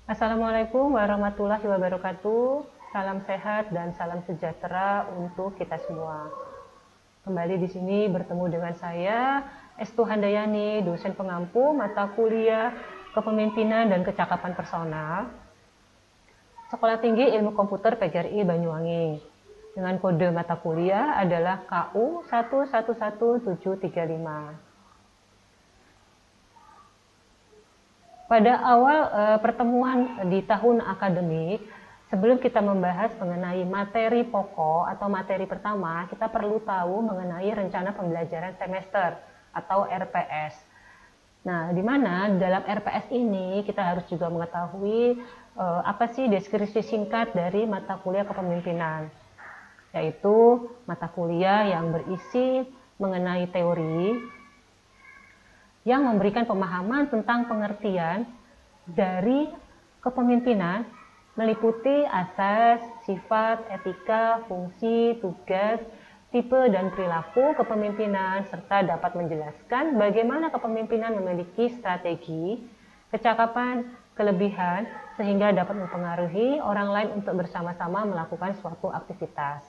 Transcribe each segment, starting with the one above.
Assalamualaikum warahmatullahi wabarakatuh. Salam sehat dan salam sejahtera untuk kita semua. Kembali di sini bertemu dengan saya, Estu Handayani, dosen pengampu mata kuliah Kepemimpinan dan Kecakapan Personal, Sekolah Tinggi Ilmu Komputer PGRI Banyuwangi. Dengan kode mata kuliah adalah KU 111735. Pada awal pertemuan di tahun akademik, sebelum kita membahas mengenai materi pokok atau materi pertama, kita perlu tahu mengenai rencana pembelajaran semester atau RPS. Nah, di mana dalam RPS ini kita harus juga mengetahui apa sih deskripsi singkat dari mata kuliah kepemimpinan, yaitu mata kuliah yang berisi mengenai teori, yang memberikan pemahaman tentang pengertian dari kepemimpinan, meliputi asas, sifat, etika, fungsi, tugas, tipe dan perilaku kepemimpinan, serta dapat menjelaskan bagaimana kepemimpinan memiliki strategi, kecakapan, kelebihan, sehingga dapat mempengaruhi orang lain untuk bersama-sama melakukan suatu aktivitas.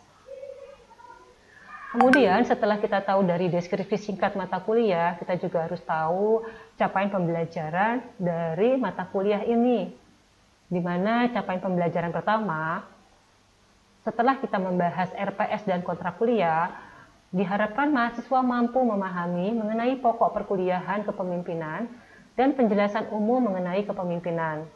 Kemudian setelah kita tahu dari deskripsi singkat mata kuliah, kita juga harus tahu capaian pembelajaran dari mata kuliah ini. Di mana capaian pembelajaran pertama, setelah kita membahas RPS dan kontrak kuliah, diharapkan mahasiswa mampu memahami mengenai pokok perkuliahan kepemimpinan dan penjelasan umum mengenai kepemimpinan.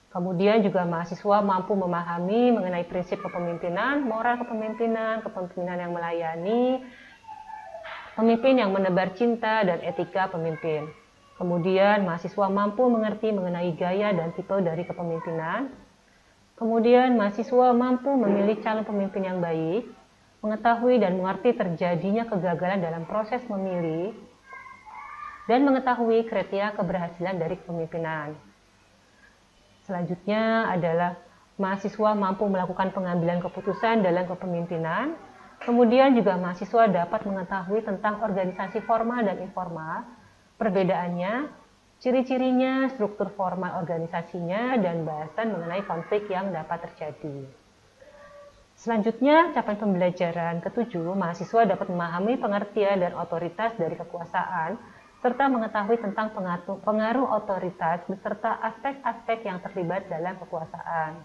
Kemudian juga mahasiswa mampu memahami mengenai prinsip kepemimpinan, moral kepemimpinan, kepemimpinan yang melayani, pemimpin yang menebar cinta, dan etika pemimpin. Kemudian mahasiswa mampu mengerti mengenai gaya dan tipe dari kepemimpinan. Kemudian mahasiswa mampu memilih calon pemimpin yang baik, mengetahui dan mengerti terjadinya kegagalan dalam proses memilih, dan mengetahui kriteria keberhasilan dari kepemimpinan. Selanjutnya adalah mahasiswa mampu melakukan pengambilan keputusan dalam kepemimpinan. Kemudian juga mahasiswa dapat mengetahui tentang organisasi formal dan informal, perbedaannya, ciri-cirinya, struktur formal organisasinya, dan bahasan mengenai konflik yang dapat terjadi. Selanjutnya, capaian pembelajaran ketujuh, mahasiswa dapat memahami pengertian dan otoritas dari kekuasaan, serta mengetahui tentang pengaruh otoritas beserta aspek-aspek yang terlibat dalam kekuasaan.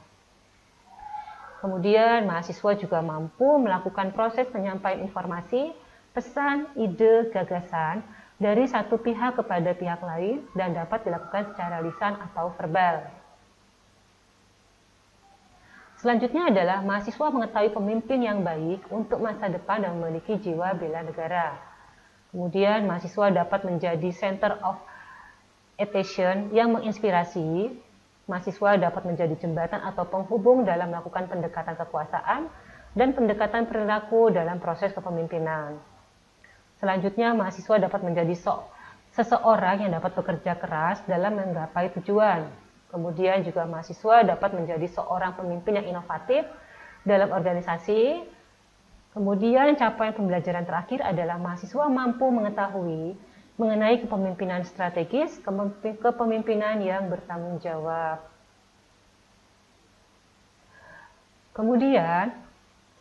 Kemudian, mahasiswa juga mampu melakukan proses penyampaian informasi, pesan, ide, gagasan dari satu pihak kepada pihak lain dan dapat dilakukan secara lisan atau verbal. Selanjutnya adalah mahasiswa mengetahui pemimpin yang baik untuk masa depan dan memiliki jiwa bela negara. Kemudian mahasiswa dapat menjadi center of attention yang menginspirasi. Mahasiswa dapat menjadi jembatan atau penghubung dalam melakukan pendekatan kekuasaan dan pendekatan perilaku dalam proses kepemimpinan. Selanjutnya mahasiswa dapat menjadi seseorang yang dapat bekerja keras dalam menggapai tujuan. Kemudian juga mahasiswa dapat menjadi seorang pemimpin yang inovatif dalam organisasi. Kemudian capaian pembelajaran terakhir adalah mahasiswa mampu mengetahui mengenai kepemimpinan strategis, kepemimpinan yang bertanggung jawab. Kemudian,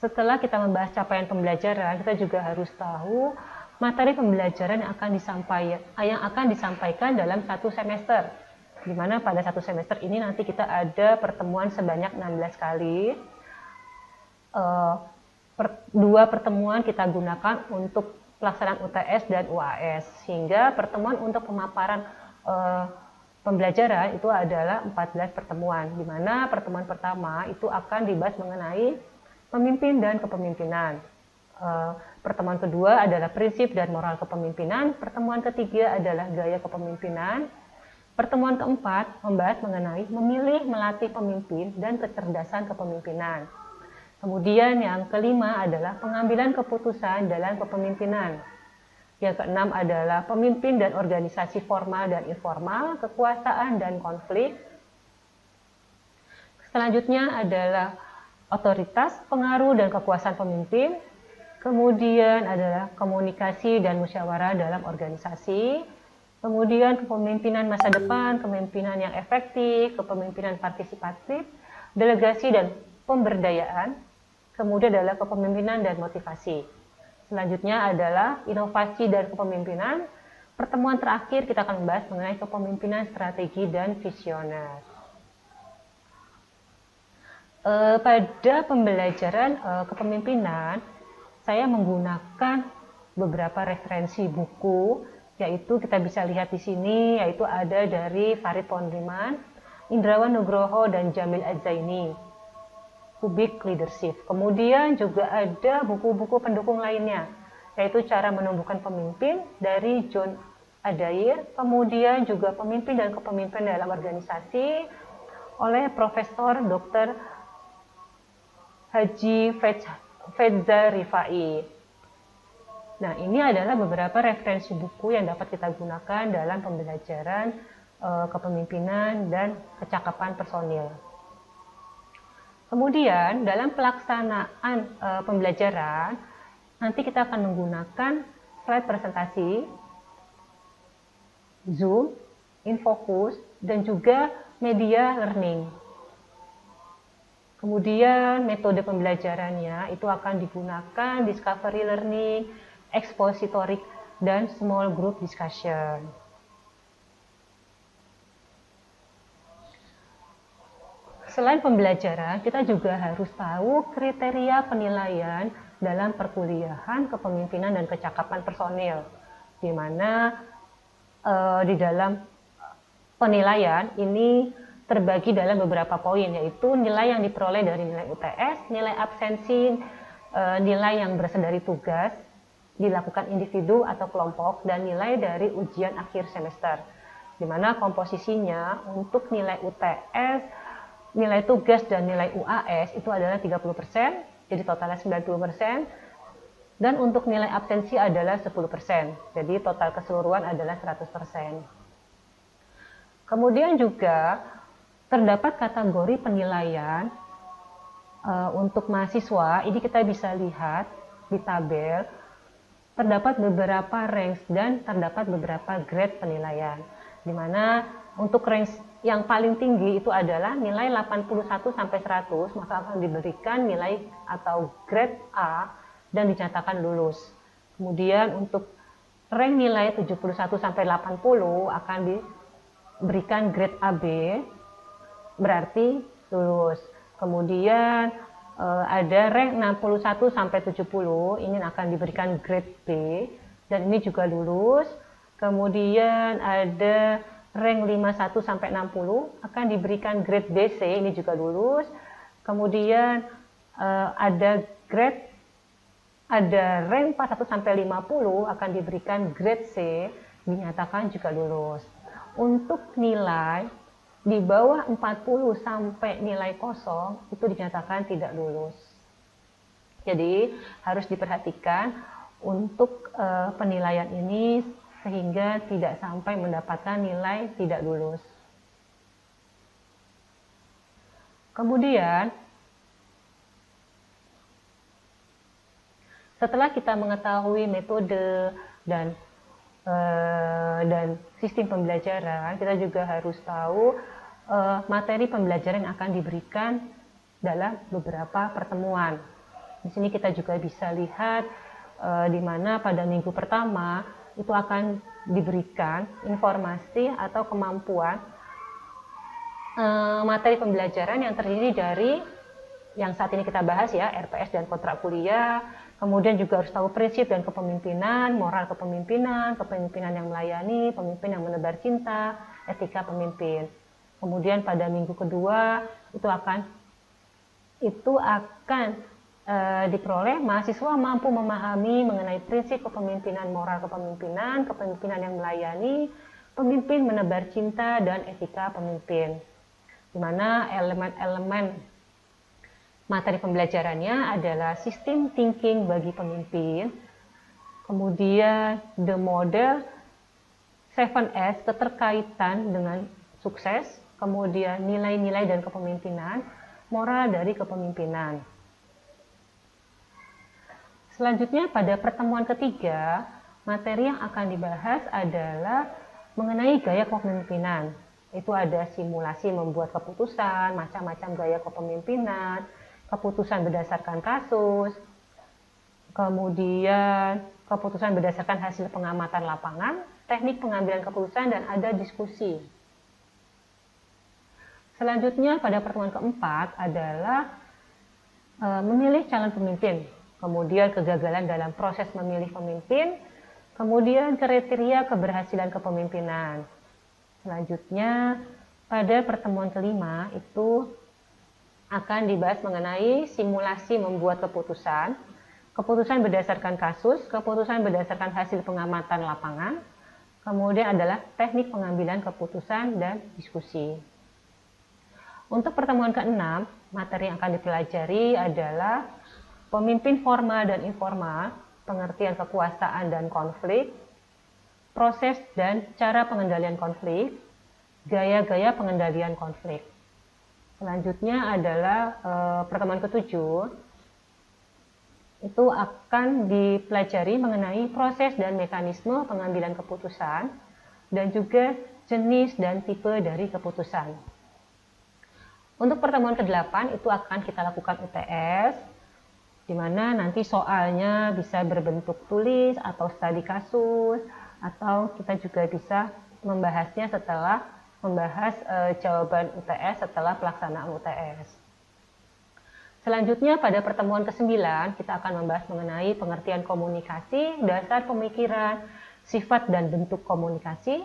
setelah kita membahas capaian pembelajaran, kita juga harus tahu materi pembelajaran yang akan disampaikan dalam satu semester. Di mana pada satu semester ini nanti kita ada pertemuan sebanyak 16 kali. Dua pertemuan kita gunakan untuk pelaksanaan UTS dan UAS, sehingga pertemuan untuk pemaparan pembelajaran itu adalah 14 pertemuan, di mana pertemuan pertama itu akan dibahas mengenai pemimpin dan kepemimpinan. Pertemuan kedua adalah prinsip dan moral kepemimpinan, pertemuan ketiga adalah gaya kepemimpinan, pertemuan keempat membahas mengenai memilih, melatih pemimpin, dan kecerdasan kepemimpinan. Kemudian yang kelima adalah pengambilan keputusan dalam kepemimpinan. Yang keenam adalah pemimpin dan organisasi formal dan informal, kekuasaan dan konflik. Selanjutnya adalah otoritas, pengaruh dan kekuasaan pemimpin. Kemudian adalah komunikasi dan musyawarah dalam organisasi. kemudian kepemimpinan masa depan, kepemimpinan yang efektif, kepemimpinan partisipatif, delegasi dan pemberdayaan, kemudian adalah kepemimpinan dan motivasi. Selanjutnya adalah inovasi dan kepemimpinan. Pertemuan terakhir kita akan membahas mengenai kepemimpinan strategi dan visioner. Pada pembelajaran kepemimpinan, saya menggunakan beberapa referensi buku, yaitu kita bisa lihat di sini, yaitu ada dari Farid Pondriman, Indrawan Nugroho, dan Jamil Adzaini, Kubik Leadership. Kemudian juga ada buku-buku pendukung lainnya, yaitu Cara Menumbuhkan Pemimpin dari John Adair, kemudian juga Pemimpin dan Kepemimpinan dalam Organisasi oleh Profesor Dr. Haji Fedza Rifai. Nah, ini adalah beberapa referensi buku yang dapat kita gunakan dalam pembelajaran kepemimpinan dan kecakapan personil. Kemudian, dalam pelaksanaan pembelajaran, nanti kita akan menggunakan slide presentasi, Zoom, InFocus, dan juga media learning. Kemudian metode pembelajarannya itu akan digunakan discovery learning, expository, dan small group discussion. Selain pembelajaran, kita juga harus tahu kriteria penilaian dalam perkuliahan kepemimpinan dan kecakapan personil, di mana di dalam penilaian ini terbagi dalam beberapa poin, yaitu nilai yang diperoleh dari nilai UTS, nilai absensi, nilai yang berasal dari tugas dilakukan individu atau kelompok, dan nilai dari ujian akhir semester, di mana komposisinya untuk nilai UTS, nilai tugas, dan nilai UAS itu adalah 30%, jadi totalnya 90%, dan untuk nilai absensi adalah 10%, jadi total keseluruhan adalah 100%. Kemudian juga terdapat kategori penilaian untuk mahasiswa, ini kita bisa lihat di tabel, terdapat beberapa range dan terdapat beberapa grade penilaian, di mana untuk range yang paling tinggi itu adalah nilai 81 sampai 100, maka akan diberikan nilai atau grade A dan dinyatakan lulus. Kemudian untuk rank nilai 71 sampai 80 akan diberikan grade AB, berarti lulus. Kemudian ada rank 61 sampai 70, ini akan diberikan grade B dan ini juga lulus. Kemudian ada rank 51 sampai 60 akan diberikan grade DC, ini juga lulus. Kemudian ada rank 41 sampai 50 akan diberikan grade C, dinyatakan juga lulus. Untuk nilai di bawah 40 sampai nilai kosong itu dinyatakan tidak lulus. Jadi harus diperhatikan untuk penilaian ini sehingga tidak sampai mendapatkan nilai tidak lulus. Kemudian setelah kita mengetahui metode dan sistem pembelajaran, kita juga harus tahu materi pembelajaran yang akan diberikan dalam beberapa pertemuan. Di sini kita juga bisa lihat di mana pada minggu pertama itu akan diberikan informasi atau kemampuan materi pembelajaran yang terdiri dari yang saat ini kita bahas ya, RPS dan kontrak kuliah. Kemudian juga harus tahu prinsip dan kepemimpinan, moral kepemimpinan, kepemimpinan yang melayani, pemimpin yang menebar cinta, etika pemimpin. Kemudian pada minggu kedua itu akan diperoleh mahasiswa mampu memahami mengenai prinsip kepemimpinan, moral kepemimpinan, kepemimpinan yang melayani, pemimpin menebar cinta, dan etika pemimpin. Di mana elemen-elemen materi pembelajarannya adalah sistem thinking bagi pemimpin, kemudian the model 7S, keterkaitan dengan sukses, kemudian nilai-nilai dan kepemimpinan, moral dari kepemimpinan. Selanjutnya pada pertemuan ketiga, materi yang akan dibahas adalah mengenai gaya kepemimpinan. Itu ada simulasi membuat keputusan, macam-macam gaya kepemimpinan, keputusan berdasarkan kasus, kemudian keputusan berdasarkan hasil pengamatan lapangan, teknik pengambilan keputusan, dan ada diskusi. Selanjutnya pada pertemuan keempat adalah memilih calon pemimpin, kemudian kegagalan dalam proses memilih pemimpin, kemudian kriteria keberhasilan kepemimpinan. Selanjutnya pada pertemuan kelima itu akan dibahas mengenai simulasi membuat keputusan, keputusan berdasarkan kasus, keputusan berdasarkan hasil pengamatan lapangan, kemudian adalah teknik pengambilan keputusan dan diskusi. Untuk pertemuan keenam, materi yang akan dipelajari adalah pemimpin formal dan informal, pengertian kekuasaan dan konflik, proses dan cara pengendalian konflik, gaya-gaya pengendalian konflik. Selanjutnya adalah pertemuan ketujuh, itu akan dipelajari mengenai proses dan mekanisme pengambilan keputusan dan juga jenis dan tipe dari keputusan. Untuk pertemuan ke-8 itu akan kita lakukan UTS, di mana nanti soalnya bisa berbentuk tulis atau studi kasus, atau kita juga bisa membahasnya setelah membahas jawaban UTS setelah pelaksanaan UTS. Selanjutnya pada pertemuan ke-9 kita akan membahas mengenai pengertian komunikasi, dasar pemikiran, sifat dan bentuk komunikasi,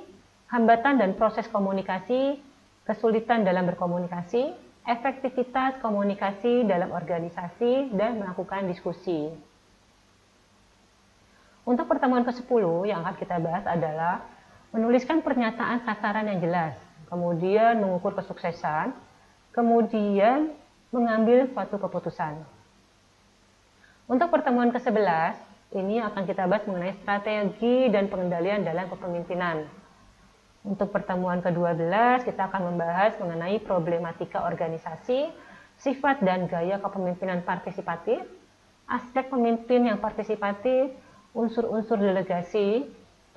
hambatan dan proses komunikasi, kesulitan dalam berkomunikasi, efektivitas komunikasi dalam organisasi, dan melakukan diskusi. Untuk pertemuan ke-10 yang akan kita bahas adalah menuliskan pernyataan sasaran yang jelas, kemudian mengukur kesuksesan, kemudian mengambil suatu keputusan. Untuk pertemuan ke-11, ini akan kita bahas mengenai strategi dan pengendalian dalam kepemimpinan. Untuk pertemuan ke-12, kita akan membahas mengenai problematika organisasi, sifat dan gaya kepemimpinan partisipatif, aspek pemimpin yang partisipatif, unsur-unsur delegasi,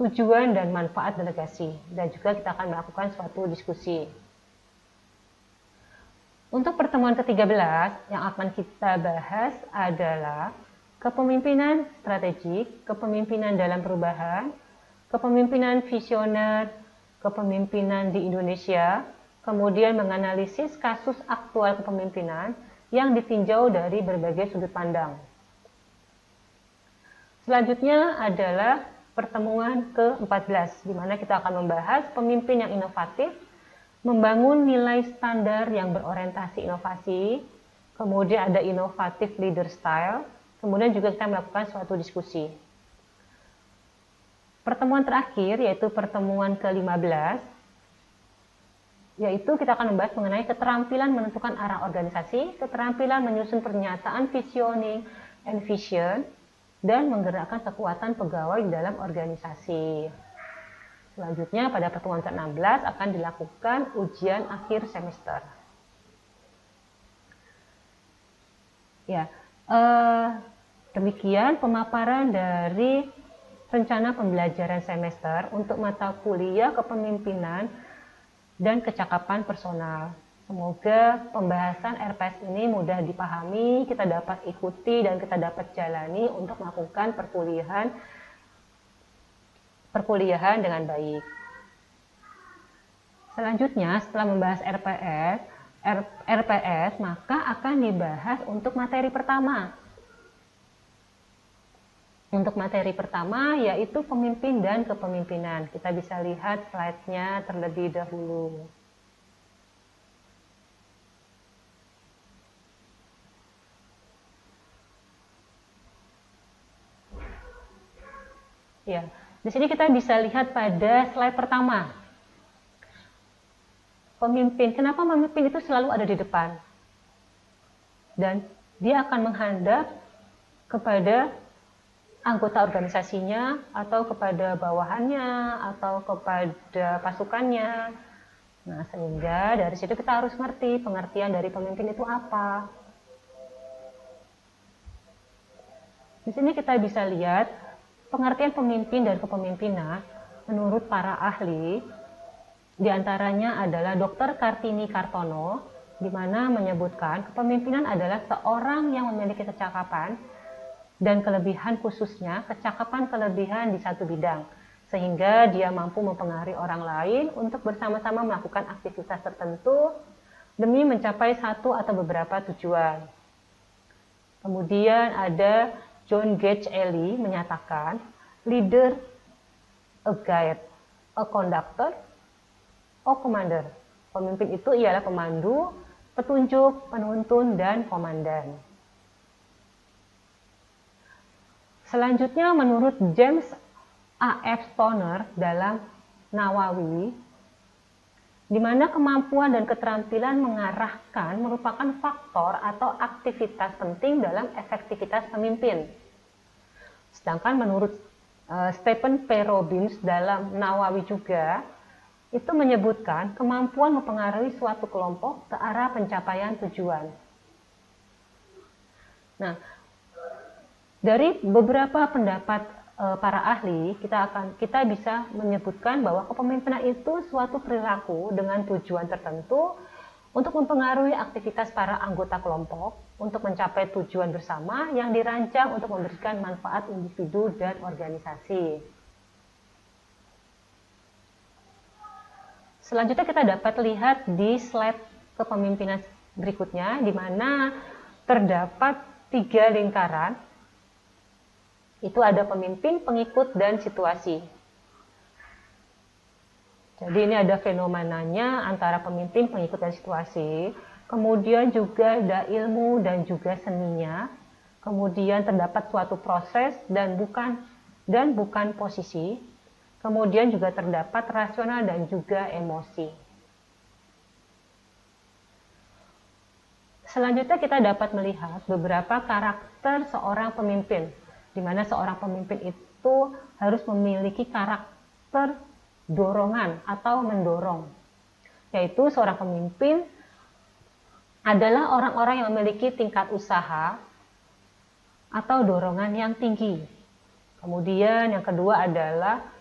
tujuan dan manfaat delegasi, dan juga kita akan melakukan suatu diskusi. Untuk pertemuan ke-13 yang akan kita bahas adalah kepemimpinan strategik, kepemimpinan dalam perubahan, kepemimpinan visioner, kepemimpinan di Indonesia, kemudian menganalisis kasus aktual kepemimpinan yang ditinjau dari berbagai sudut pandang. Selanjutnya adalah pertemuan ke-14, di mana kita akan membahas pemimpin yang inovatif, membangun nilai standar yang berorientasi inovasi, kemudian ada inovatif leader style, kemudian juga kita melakukan suatu diskusi. Pertemuan terakhir yaitu pertemuan ke-15, yaitu kita akan membahas mengenai keterampilan menentukan arah organisasi, keterampilan menyusun pernyataan visioning and vision, dan menggerakkan kekuatan pegawai dalam organisasi. Selanjutnya pada pertemuan ke-16 akan dilakukan ujian akhir semester. Ya, demikian pemaparan dari rencana pembelajaran semester untuk mata kuliah kepemimpinan dan kecakapan personal. Semoga pembahasan RPS ini mudah dipahami, kita dapat ikuti dan kita dapat jalani untuk melakukan perkuliahan dengan baik. Selanjutnya, setelah membahas RPS, maka akan dibahas untuk materi pertama. Untuk materi pertama yaitu pemimpin dan kepemimpinan. Kita bisa lihat slide-nya terlebih dahulu. Ya, di sini kita bisa lihat pada slide pertama. Pemimpin, kenapa pemimpin itu selalu ada di depan? Dan dia akan menghadap kepada anggota organisasinya, atau kepada bawahannya, atau kepada pasukannya. Nah, sehingga dari situ kita harus ngerti pengertian dari pemimpin itu apa. Di sini kita bisa lihat pengertian pemimpin dan kepemimpinan menurut para ahli, diantaranya adalah Dr. Kartini Kartono, di mana menyebutkan kepemimpinan adalah seorang yang memiliki kecakapan dan kelebihan, khususnya kecakapan kelebihan di satu bidang, sehingga dia mampu mempengaruhi orang lain untuk bersama-sama melakukan aktivitas tertentu demi mencapai satu atau beberapa tujuan. Kemudian ada John Gage Ely menyatakan, leader, a guide, a conductor, a commander. Pemimpin itu ialah pemandu, petunjuk, penuntun, dan komandan. Selanjutnya menurut James A.F. Stoner dalam Nawawi, di mana kemampuan dan keterampilan mengarahkan merupakan faktor atau aktivitas penting dalam efektivitas pemimpin. Sedangkan menurut Stephen P. Robbins dalam Nawawi juga, itu menyebutkan kemampuan mempengaruhi suatu kelompok ke arah pencapaian tujuan. Nah, dari beberapa pendapat para ahli, kita bisa menyebutkan bahwa kepemimpinan itu suatu perilaku dengan tujuan tertentu untuk mempengaruhi aktivitas para anggota kelompok untuk mencapai tujuan bersama yang dirancang untuk memberikan manfaat individu dan organisasi. Selanjutnya kita dapat lihat di slide kepemimpinan berikutnya, di mana terdapat 3 lingkaran. Itu ada pemimpin, pengikut, dan situasi. Jadi ini ada fenomenanya antara pemimpin, pengikut, dan situasi. Kemudian juga ada ilmu dan juga seninya. Kemudian terdapat suatu proses dan bukan posisi. Kemudian juga terdapat rasional dan juga emosi. Selanjutnya kita dapat melihat beberapa karakter seorang pemimpin, di mana seorang pemimpin itu harus memiliki karakter dorongan atau mendorong. Yaitu seorang pemimpin adalah orang-orang yang memiliki tingkat usaha atau dorongan yang tinggi. Kemudian yang kedua adalah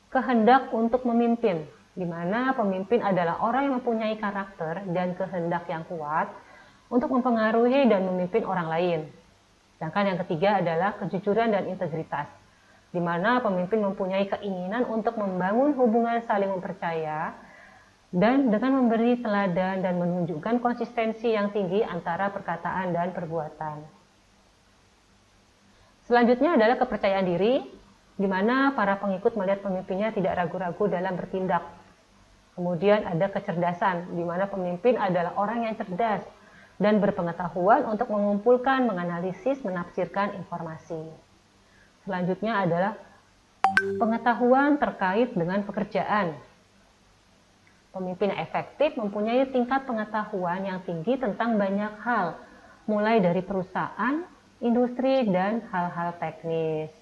kehendak untuk memimpin, di mana pemimpin adalah orang yang mempunyai karakter dan kehendak yang kuat untuk mempengaruhi dan memimpin orang lain. Sedangkan yang ketiga adalah kejujuran dan integritas, di mana pemimpin mempunyai keinginan untuk membangun hubungan saling mempercaya dan dengan memberi teladan dan menunjukkan konsistensi yang tinggi antara perkataan dan perbuatan. Selanjutnya adalah kepercayaan diri, di mana para pengikut melihat pemimpinnya tidak ragu-ragu dalam bertindak. Kemudian ada kecerdasan, di mana pemimpin adalah orang yang cerdas dan berpengetahuan untuk mengumpulkan, menganalisis, menafsirkan informasi. Selanjutnya adalah pengetahuan terkait dengan pekerjaan. Pemimpin yang efektif mempunyai tingkat pengetahuan yang tinggi tentang banyak hal, mulai dari perusahaan, industri, dan hal-hal teknis.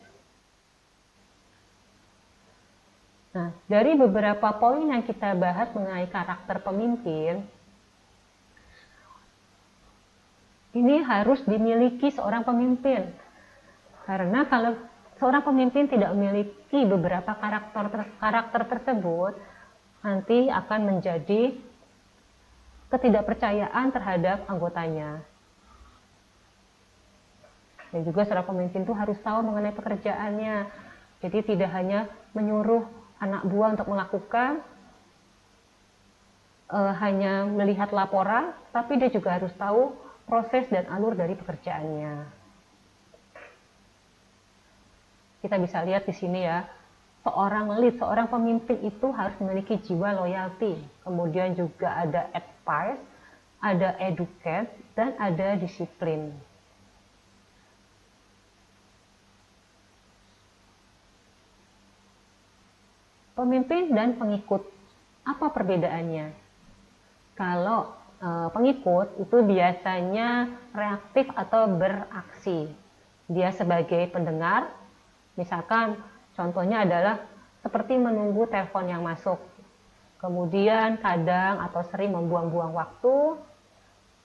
Nah, dari beberapa poin yang kita bahas mengenai karakter pemimpin, ini harus dimiliki seorang pemimpin. Karena kalau seorang pemimpin tidak memiliki beberapa karakter tersebut, nanti akan menjadi ketidakpercayaan terhadap anggotanya. Dan juga seorang pemimpin itu harus tahu mengenai pekerjaannya. Jadi tidak hanya menyuruh anak buah untuk melakukan, hanya melihat laporan, tapi dia juga harus tahu proses dan alur dari pekerjaannya. Kita bisa lihat di sini ya, seorang lead, seorang pemimpin itu harus memiliki jiwa loyalty. Kemudian juga ada advice, ada educate, dan ada disiplin. Pemimpin dan pengikut, apa perbedaannya? Kalau pengikut itu biasanya reaktif atau beraksi. Dia sebagai pendengar, misalkan contohnya adalah seperti menunggu telepon yang masuk. Kemudian kadang atau sering membuang-buang waktu.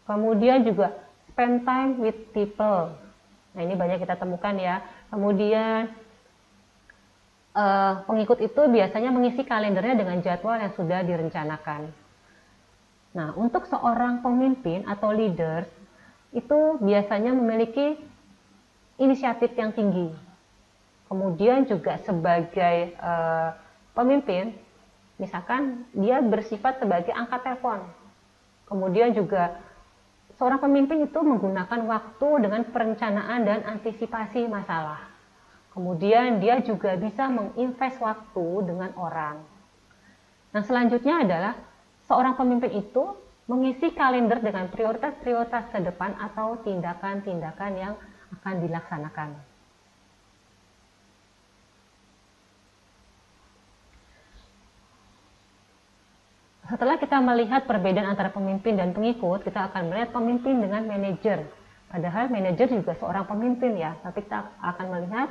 Kemudian juga spend time with people. Nah, ini banyak kita temukan ya. Kemudian pengikut itu biasanya mengisi kalendernya dengan jadwal yang sudah direncanakan. Nah, untuk seorang pemimpin atau leader itu biasanya memiliki inisiatif yang tinggi. Kemudian juga sebagai pemimpin, misalkan dia bersifat sebagai angkat telepon. Kemudian juga seorang pemimpin itu menggunakan waktu dengan perencanaan dan antisipasi masalah. Kemudian dia juga bisa menginvest waktu dengan orang. Nah, selanjutnya adalah seorang pemimpin itu mengisi kalender dengan prioritas-prioritas ke depan atau tindakan-tindakan yang akan dilaksanakan. Setelah kita melihat perbedaan antara pemimpin dan pengikut, kita akan melihat pemimpin dengan manajer. Padahal manajer juga seorang pemimpin ya, tapi kita akan melihat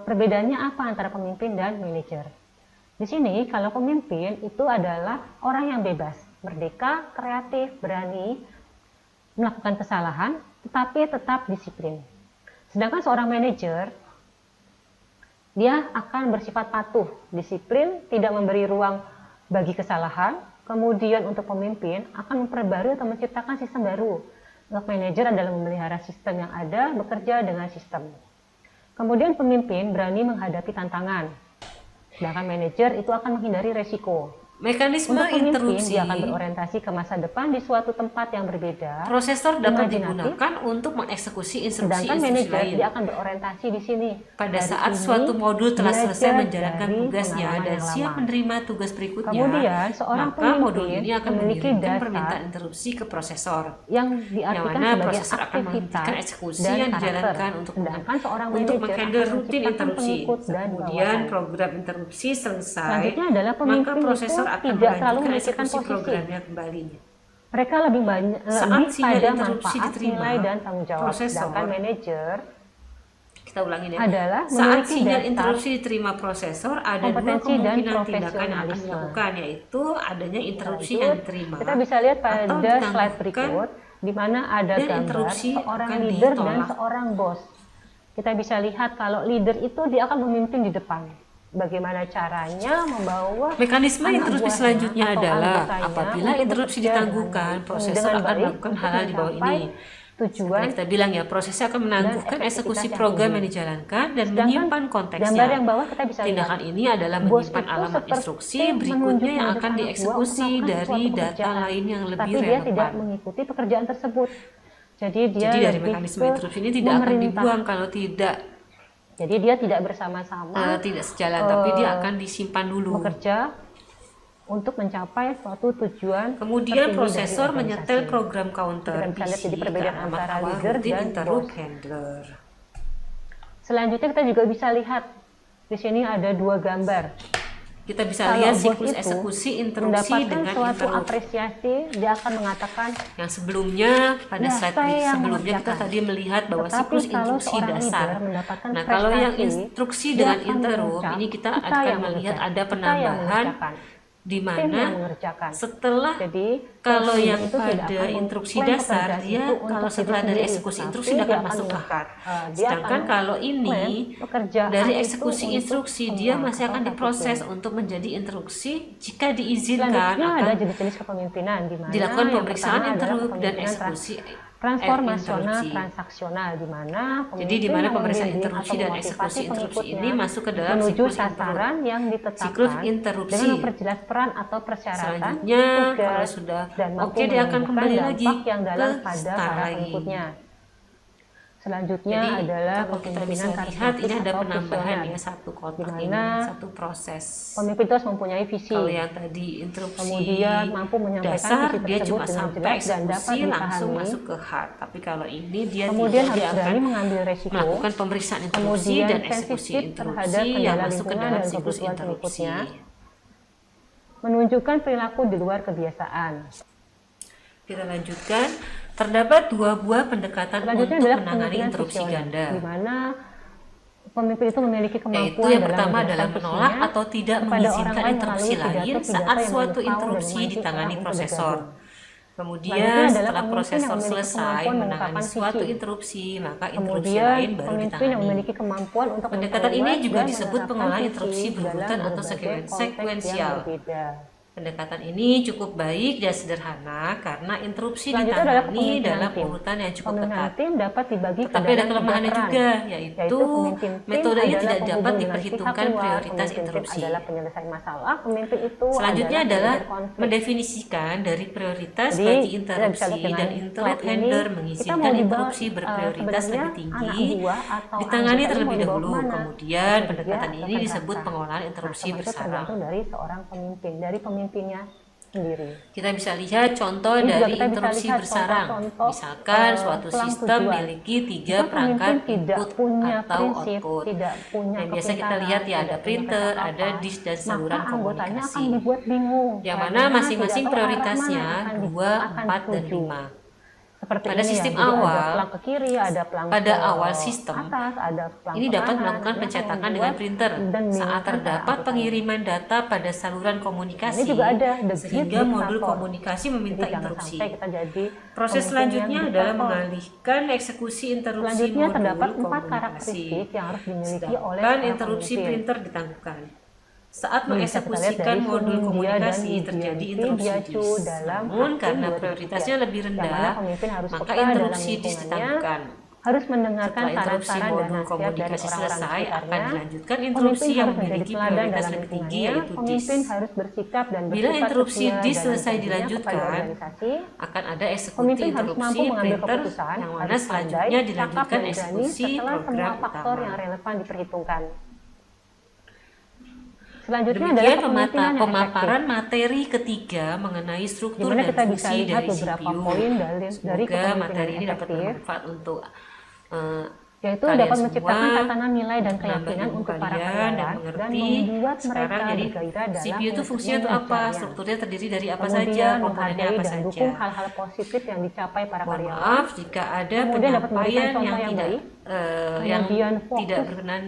perbedaannya apa antara pemimpin dan manajer. Di sini kalau pemimpin itu adalah orang yang bebas, merdeka, kreatif, berani melakukan kesalahan, tetapi tetap disiplin. Sedangkan seorang manajer, dia akan bersifat patuh, disiplin, tidak memberi ruang bagi kesalahan. Kemudian untuk pemimpin akan memperbarui atau menciptakan sistem baru. Untuk manajer adalah memelihara sistem yang ada, bekerja dengan sistem. Kemudian pemimpin berani menghadapi tantangan. Sedangkan manajer itu akan menghindari resiko. Mekanisme Untuk pemimpin, interupsi, dia akan berorientasi ke masa depan di suatu tempat yang berbeda. prosesor dapat imajinatif. digunakan untuk mengeksekusi Sedangkan instruksi-instruksi manajer lain. dia akan berorientasi di sini. Pada Dari saat ini, suatu modul telah selesai belajar menjalankan dari tugasnya pengalaman dan yang siap lama. menerima tugas berikutnya, Kemudian seorang maka pemimpin modul ini akan memiliki mengirimkan dasar permintaan interupsi ke prosesor, yang yang diartikan mana sebagai prosesor akan aktivitas menghentikan eksekusi dan yang karakter. dijalankan untuk Sedangkan seorang menghandle manajer akan rutin menciptakan interupsi. pengikut dan Kemudian bawahan. program interupsi selesai, Selanjutnya adalah maka pemimpin prosesor itu akan tidak terlalu melanjutkan memikirkan eksekusi posisi. programnya kembali. Mereka lebih banyak Saat lebih sinyal pada interupsi manfaat, diterima, nilai dan tanggung jawab. prosesor, Sedangkan manajer kita ulangin ya, adalah saat memiliki sinyal dasar, interupsi diterima prosesor, ada dua kompetensi dan kemungkinan tindakan yang akan profesionalisme. dilakukan, yaitu adanya interupsi Lanjut, yang diterima kita bisa lihat atau pada slide ditangguhkan, berikut di mana ada dan gambar interupsi seorang akan leader dan ditolak. seorang bos. Kita bisa lihat kalau leader itu dia akan memimpin di depan. Bagaimana caranya membawa Mekanisme anak interupsi buahnya selanjutnya atau adalah anggotanya apabila untuk interupsi bekerja ditangguhkan, dengan prosesor akan baik melakukan untuk hal-hal di bawah mencapai ini. tujuan. Seperti kita bilang ya, prosesnya akan menangguhkan efektivitas eksekusi yang program tinggi. yang dijalankan dan Sedangkan menyimpan konteksnya. gambar yang bawah kita bisa lihat Tindakan ini adalah bos menyimpan itu alamat seperti instruksi menunjuk berikutnya yang anak akan buah dieksekusi untuk melakukan dari suatu data pekerjaan, lain yang lebih tapi dia tidak relevan. mengikuti pekerjaan tersebut. Jadi dia Jadi dari lebih mekanisme ke interupsi ini tidak akan memerintah. dibuang kalau tidak Jadi dia tidak bersama-sama tidak sejalan, tapi dia akan disimpan dulu. bekerja untuk mencapai suatu tujuan. Kemudian tertinggi prosesor dari menyetel organisasi. program counter Kita bisa lihat PC jadi ke perbedaan alamat antara awal leader rutin dan interrupt bos. handler. Selanjutnya kita juga bisa lihat di sini ada dua gambar. Kita bisa Kalau lihat bos siklus itu eksekusi interupsi mendapatkan dengan suatu interrupt. apresiasi, dia akan mengatakan, Yang sebelumnya pada "Ya, slide saya yang sebelumnya kita mengerjakan." tadi melihat bahwa Tetapi siklus kalau instruksi seorang dasar. leader mendapatkan Nah, kalau yang prestasi, instruksi dia dengan akan interrupt mengucap, ini kita "Kita akan yang melihat mengerjakan, ada kita yang penambahan mengerjakan." di Tim yang mana mengerjakan. setelah Jadi kalau pemimpin yang itu tidak pada akan instruksi mengklaim dasar pekerjaan dia itu untuk kalau diri setelah dari sendiri, eksekusi tapi instruksi dia dia akan akan masuk ke mengklaim, hard. dia Sedangkan akan kalau ini mengklaim pekerjaan dari itu eksekusi untuk instruksi semua dia masih atau akan satu diproses tim. untuk menjadi instruksi jika diizinkan Selanjutnya ada akan jenis-jenis kepemimpinan di mana dilakukan yang pemeriksaan pertama adalah interrupt dan kepemimpinan eksekusi transformasional interupsi. transaksional di mana Jadi di mana yang pemeriksaan membimbing interupsi atau dan memotivasi eksekusi interupsi ini pengikutnya masuk ke dalam menuju siklus sasaran yang siklus ditetapkan interupsi. dengan memperjelas peran atau persyaratan, Selanjutnya tugas, kalau sudah dan mampu oke dia akan menunjukkan kembali lagi dampak yang dalam ke pada start para lagi. pengikutnya. Selanjutnya Jadi adalah kalau kita bisa kepemimpinan lihat ini ada atau penambahan visioner, ya satu kotak di ini mana satu proses. pemimpin itu harus mempunyai visi. Kalau yang tadi interupsi Kemudian mampu menyampaikan dasar visi dia tersebut cuma dengan sampai jelas dan dapat eksekusi langsung dipahami. masuk ke hard. Tapi kalau ini dia Kemudian tidak, harus dia berani akan mengambil resiko. melakukan pemeriksaan interupsi Kemudian dan eksekusi sensitif terhadap interupsi yang kendala masuk ke lingkungan dalam dan siklus kebutuhan interupsi. pengikutnya. Menunjukkan perilaku di luar kebiasaan. Kita lanjutkan. Terdapat dua buah pendekatan Selanjutnya untuk adalah menangani kepemimpinan interupsi visioner, ganda. di mana pemimpin itu memiliki Yaitu kemampuan yang dalam pertama menjelaskan adalah menolak visinya atau tidak kepada orang mengizinkan lain interupsi melalui lain pidato-pidato saat yang suatu memukau dan interupsi memancing ditangani orang untuk prosesor. bergabung. Kemudian Selanjutnya adalah setelah pemimpin prosesor yang memiliki selesai kemampuan menangani mengungkapkan suatu visi. interupsi, maka interupsi Kemudian lain baru pemimpin yang ditangani. memiliki kemampuan untuk Pendekatan ini memperluas juga dan disebut menerapkan pengolahan visi interupsi dalam berurutan atau berbagai konteks yang sekuensial. berbeda. Pendekatan ini cukup baik dan sederhana karena interupsi Selanjutnya adalah ditangani kepemimpinan dalam tim. urutan yang cukup Pemimpinan ketat. tim dapat dibagi ke Tetapi ada dalam 3 kelemahannya peran, juga, yaitu yaitu pemimpin tim metodenya adalah tidak dapat penghubung dengan pihak diperhitungkan luar, prioritas pemimpin tim interupsi. adalah penyelesai masalah, pemimpin itu Selanjutnya adalah adalah manajer konflik. mendefinisikan dari prioritas Jadi, bagi kita bisa interupsi lihat dengan dan interrupt slide ini, handler kita mengizinkan mau dibawa interupsi berprioritas sebenarnya lebih tinggi anak buah atau ditangani anggota ini terlebih mau dibawa dahulu. kemana? Kemudian Bekerja pendekatan atau ini disebut rasa. pengolahan interupsi Semua itu bersarang. tergantung dari seorang pemimpin, dari pemimpinnya sendiri. Kita bisa lihat contoh Ini juga dari kita bisa interupsi lihat bersarang. contoh-contoh, Misalkan suatu pelang sistem tujuan. memiliki 3 Jika perangkat pemimpin tidak input punya atau prinsip, output. tidak punya Yang biasa kita kepintaran, lihat ya ada tidak punya printer, ada kecakapan, disk dan saluran maka anggotanya akan komunikasi. dibuat bingung. Yang karena mana masing-masing tidak tahu arah prioritasnya mana akan 2, akan 4, dan dituju. 5. Seperti Pada ini sistem ya, jadi ada awal, pelang ke kiri, ada pelang pada ke awal sistem, atas, ada pelang ini ke dapat kanan. melakukan Ini pencetakan akan dengan membuat printer dan saat membingungkan para terdapat anggotanya. pengiriman data pada saluran Ini komunikasi, juga ada the sehingga grid modul dictator. komunikasi meminta Jadi jangan interupsi. sampai kita jadi Proses pemimpin selanjutnya yang adalah diktator. mengalihkan eksekusi interupsi Selanjutnya terdapat modul 4 komunikasi. karakteristik yang harus dimiliki oleh Sedangkan seorang interupsi pemimpin. printer ditangguhkan. Saat Ini bisa kita lihat mengeksekusikan dari modul Sunindia dan komunikasi Wijianti terjadi interupsi Diacu disk. dalam Namun Hakim karena 2003, prioritasnya lebih yang mana rendah, pemimpin harus maka peka dalam interupsi disk lingkungannya, ditangguhkan. harus mendengarkan Setelah interupsi saran-saran dan modul nasihat dari komunikasi orang-orang di selesai, akan sekitarnya. dilanjutkan Pemimpin interupsi yang harus menjadi memiliki teladan prioritas dalam lebih tinggi, lingkungannya. yaitu Pemimpin disk. harus bersikap dan Bila bersifat interupsi setia disk dalam selesai janjinya kepada dilanjutkan, organisasi. akan ada eksekusi Pemimpin harus mampu interupsi mengambil printer keputusan, yang mana harus selanjutnya pandai, cakap, dilanjutkan dan berani eksekusi setelah semua program faktor yang utama. relevan diperhitungkan. Selanjutnya adalah Demikian kepemimpinan yang pemaparan efektif. materi ketiga mengenai Di struktur mana dan kita bisa fungsi lihat dari beberapa CPU. poin dari Semoga kepemimpinan materi yang ini dapat efektif, bermanfaat untuk yaitu kalian dapat semua, menciptakan tatanan nilai dan menambah keyakinan ilmu untuk para kalian dan karyawan dan mengerti membuat mereka sekarang jadi bergairah dalam CPU itu fungsinya untuk apa, penyelesaian. strukturnya terdiri dari apa Kemudian saja, komponennya menghargai apa dan saja. dukung hal-hal positif yang dicapai para Mohon karyawan. maaf jika ada Kemudian dapat memberikan penyampaian contoh yang yang tidak baik. yang Kemudian fokus tidak berkenan.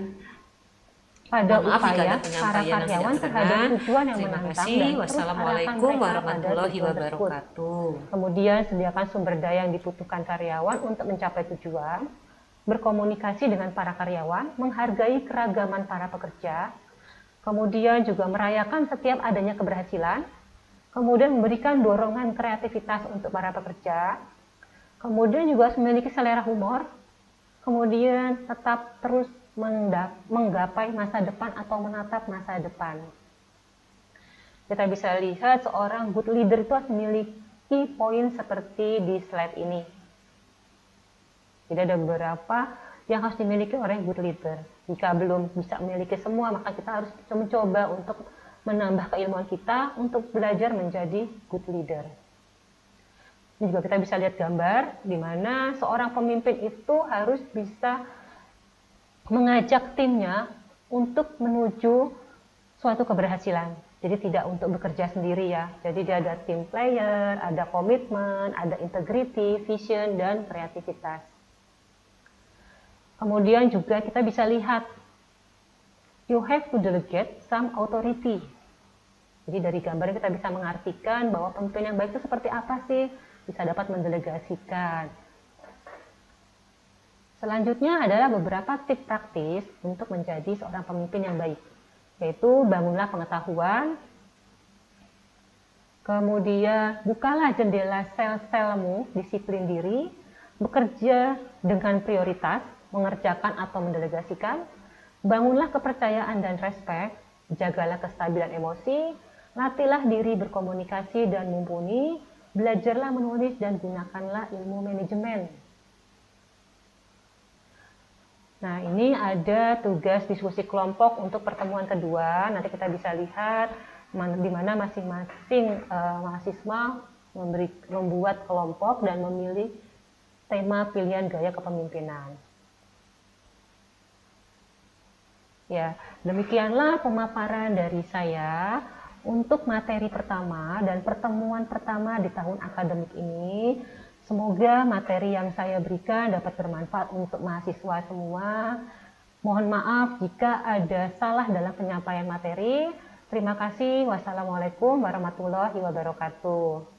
pada Mohon maaf jika upaya ada para penyampaian yang karyawan tidak terhadap berkenan. tujuan yang Terima menantang kasih. dan terus Wassalamualaikum arahkan mereka pada warahmatullahi tujuan tersebut. wabarakatuh. Kemudian sediakan sumber daya yang dibutuhkan karyawan untuk mencapai tujuan, berkomunikasi dengan para karyawan, menghargai keragaman para pekerja, kemudian juga merayakan setiap adanya keberhasilan, kemudian memberikan dorongan kreativitas untuk para pekerja, kemudian juga harus memiliki selera humor, kemudian tetap terus menggapai masa depan atau menatap masa depan. Kita bisa lihat seorang good leader itu harus memiliki poin seperti di slide ini. Jadi ada beberapa yang harus dimiliki oleh good leader. Jika belum bisa memiliki semua, maka kita harus mencoba untuk menambah keilmuan kita untuk belajar menjadi good leader. Ini juga kita bisa lihat gambar di mana seorang pemimpin itu harus bisa mengajak timnya untuk menuju suatu keberhasilan. Jadi tidak untuk bekerja sendiri ya. Jadi dia ada team player, ada komitmen, ada integrity, vision, dan kreativitas. Kemudian juga kita bisa lihat, you have to delegate some authority. Jadi dari gambar kita bisa mengartikan bahwa pemimpin yang baik itu seperti apa sih? Bisa dapat mendelegasikan. Selanjutnya adalah beberapa tips praktis untuk menjadi seorang pemimpin yang baik, yaitu bangunlah pengetahuan, kemudian bukalah jendela sel-selmu, disiplin diri, bekerja dengan prioritas, mengerjakan atau mendelegasikan, bangunlah kepercayaan dan respek, jagalah kestabilan emosi, latihlah diri berkomunikasi dan mumpuni, belajarlah menulis dan gunakanlah ilmu manajemen. Nah, ini ada tugas diskusi kelompok untuk pertemuan kedua. Nanti kita bisa lihat di mana masing-masing mahasiswa membuat kelompok dan memilih tema pilihan gaya kepemimpinan. Ya, demikianlah pemaparan dari saya untuk materi pertama dan pertemuan pertama di tahun akademik ini. Semoga materi yang saya berikan dapat bermanfaat untuk mahasiswa semua. Mohon maaf jika ada salah dalam penyampaian materi. Terima kasih. Wassalamualaikum warahmatullahi wabarakatuh.